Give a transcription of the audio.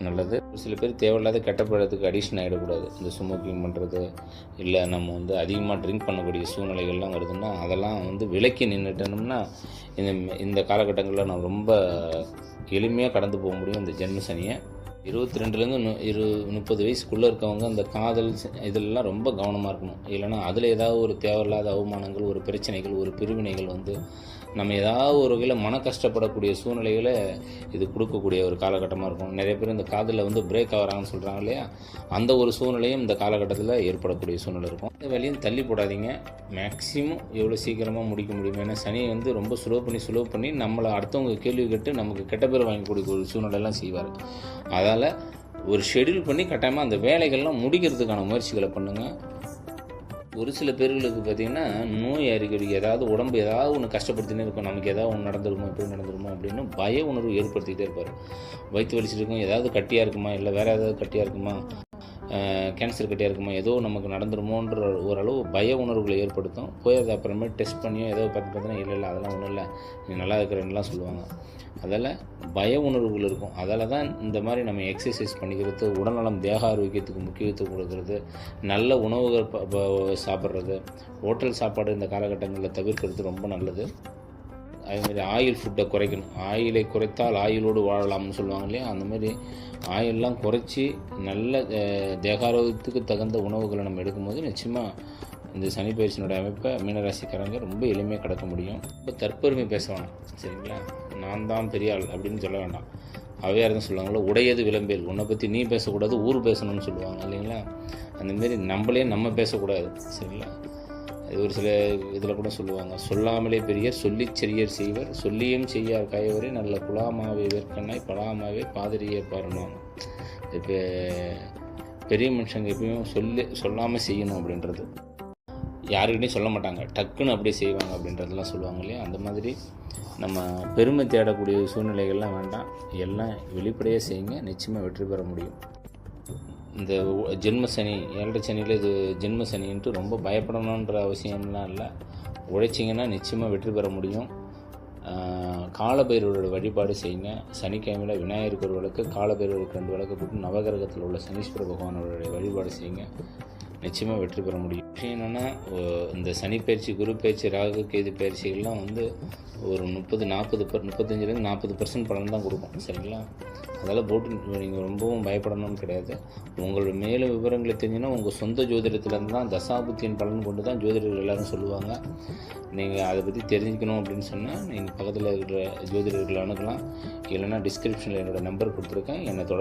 நல்லது. ஒரு சில பேர் தேவையில்லாத கெட்ட பழத்துக்கு அடிக்ஷன் ஆகிடக்கூடாது. இந்த ஸ்மோக்கிங் பண்ணுறது, இல்லை நம்ம அதிகமாக ட்ரிங்க் பண்ணக்கூடிய சூழ்நிலைகள்லாம் வருதுன்னா, அதெல்லாம் விலக்கி நின்றுட்டோம்னா இந்த இந்த காலகட்டங்களில் நம்ம ரொம்ப எளிமையாக கடந்து போக முடியும் இந்த ஜென்ம சனியை. 22லேருந்து 30 வயசுக்குள்ளே இருக்கவங்க அந்த காதல் இதெல்லாம் ரொம்ப கவனமாக இருக்கணும். இல்லைனா அதில் ஏதாவது ஒரு தேவையில்லாத அவமானங்கள், ஒரு பிரச்சனைகள், ஒரு பிரிவினைகள் நம்ம ஏதாவது ஒரு வகையில் மன கஷ்டப்படக்கூடிய சூழ்நிலைகளை இது கொடுக்கக்கூடிய ஒரு காலகட்டமாக இருக்கும். நிறைய பேர் இந்த காதலில் பிரேக் ஆகிறாங்கன்னு சொல்கிறாங்க இல்லையா, அந்த ஒரு சூழ்நிலையும் இந்த காலகட்டத்தில் ஏற்படக்கூடிய சூழ்நிலை இருக்கும். இந்த வேலையும் தள்ளி போடாதீங்க. மேக்ஸிமம் எவ்வளோ சீக்கிரமாக முடிக்க முடியும். ஏன்னா சனி ரொம்ப ஸ்லோ பண்ணி நம்மளை அடுத்தவங்க கேள்வி கேட்டு நமக்கு கெட்ட பேர் வாங்கக்கூடிய ஒரு சூழ்நிலையெல்லாம் செய்வார். அதால் ஒரு ஷெடியூல் பண்ணி கட்டாயமாக அந்த வேலைகள்லாம் முடிக்கிறதுக்கான முயற்சிகளை பண்ணுங்கள். ஒரு சில பேர்களுக்கு பார்த்திங்கன்னா நோய் அறிகுறி ஏதாவது உடம்பு ஏதாவது ஒன்று கஷ்டப்படுத்தினே இருக்கும். நமக்கு ஏதாவது ஒன்று நடந்துருமோ, எப்படி நடந்துருமோ அப்படின்னு பய உணர்வு ஏற்படுத்திக்கிட்டே இருப்பார். வயிற்று வலிச்சுட்டு இருக்கும், ஏதாவது கட்டியாக இருக்குமா, இல்லை வேறு ஏதாவது கட்டியாக இருக்குமா, கேன்சர் கட்டியாக இருக்குமா, ஏதோ நமக்கு நடந்துருமோன்ற ஓரளவு பய உணர்வுகளை ஏற்படுத்தும். போய் அதை அப்புறமேட்டு டெஸ்ட் பண்ணியோ ஏதோ பார்த்தீங்கன்னா இல்லை அதெல்லாம் ஒன்றும் இல்லை, நீ நல்லா இருக்கிறேன்லாம் சொல்லுவாங்க. அதில் பய உணர்வுகள் இருக்கும். அதில் தான் இந்த மாதிரி நம்ம எக்ஸசைஸ் பண்ணிக்கிறது, உடல்நலம், தேக ஆரோக்கியத்துக்கு முக்கியத்துவம் கொடுக்கறது, நல்ல உணவுகள் சாப்பிட்றது, ஹோட்டல் சாப்பாடு இந்த காலகட்டங்களில் தவிர்க்கிறது ரொம்ப நல்லது. அதேமாதிரி ஆயில் ஃபுட்டை குறைக்கணும். ஆயிலை குறைத்தால் ஆயிலோடு வாழலாம்னு சொல்லுவாங்க இல்லையா, அந்தமாதிரி ஆயிலெலாம் குறைச்சி நல்ல தேகாரோக்கியத்துக்கு தகுந்த உணவுகளை நம்ம எடுக்கும்போது நிச்சயமாக இந்த சனி பயிற்சியினுடைய அமைப்பை மீனராசிக்காரங்க ரொம்ப எளிமையாக கடக்க முடியும். இப்போ தற்பெருமை பேச வேணாம், சரிங்களா? நான் தான் பெரிய ஆள் அப்படின்னு சொல்ல வேண்டாம். அவையார் தான் சொல்லுவாங்களோ, உடையது விளம்பேல், உன்னை பற்றி நீ பேசக்கூடாது, ஊர் பேசணும்னு சொல்லுவாங்க இல்லைங்களா? அந்தமாரி நம்மளே நம்ம பேசக்கூடாது, சரிங்களா? ஒரு சில இதில் கூட சொல்லுவாங்க, சொல்லாமலே பெரியர் சொல்லிச் செரியர் செய்வர், சொல்லியும் செய்யார் காயவரே நல்ல குலாமாவே வேர்க்கண்ணாய் பலாமாவே பாதிரியை பாருவாங்க. இப்போ பெரிய மனுஷங்க எப்பயும் சொல்லாமல் செய்யணும் அப்படின்றது, யாருக்கிட்டையும் சொல்ல மாட்டாங்க, டக்குன்னு அப்படியே செய்வாங்க அப்படின்றதெல்லாம் சொல்லுவாங்க இல்லையா? அந்த மாதிரி நம்ம பெருமை தேடக்கூடிய சூழ்நிலைகள்லாம் வேண்டாம், எல்லாம் வெளிப்படையாக செய்யுங்க, நிச்சயமாக வெற்றி பெற முடியும். இந்த ஜென்ம சனி, 7 சனியில் இது ஜென்ம சனின்ட்டு ரொம்ப பயப்படணுன்ற அவசியம்லாம் இல்லை. உழைச்சிங்கன்னா நிச்சயமாக வெற்றி பெற முடியும். காலபைரவரோட வழிபாடு செய்யுங்க. சனிக்கிழமையில் விநாயகருக்கு ஒரு விளக்கு, காலபைரவருக்கு 2 விளக்கு போட்டு நவகிரகத்தில் உள்ள சனீஸ்வர பகவானோட வழிபாடு செய்யுங்க, நிச்சயமாக வெற்றி பெற முடியும். விஷயம் என்னென்னா, இந்த சனி பயிற்சி, குரு பயிற்சி, ராகு கேது பயிற்சிகள்லாம் ஒரு 35% 40% பலன் தான் கொடுக்கும், சரிங்களா? அதெல்லாம் போட்டு நீங்கள் ரொம்பவும் பயப்படணும்னு கிடையாது. உங்களோட மேலும் விவரங்களை தெரிஞ்சுன்னா உங்கள் சொந்த ஜோதிடத்துலேருந்து தான் தசாபுத்தியின் பலன் கொண்டு தான் ஜோதிடர்கள் எல்லோரும் சொல்லுவாங்க. நீங்கள் அதை பற்றி தெரிஞ்சுக்கணும் அப்படின்னு சொன்னால் நீங்கள் பக்கத்தில் இருக்கிற ஜோதிடர்களை அணுகலாம். இல்லைன்னா டிஸ்கிரிப்ஷனில் என்னோடய நம்பர் கொடுத்துருக்கேன், என்னை தொடர்பு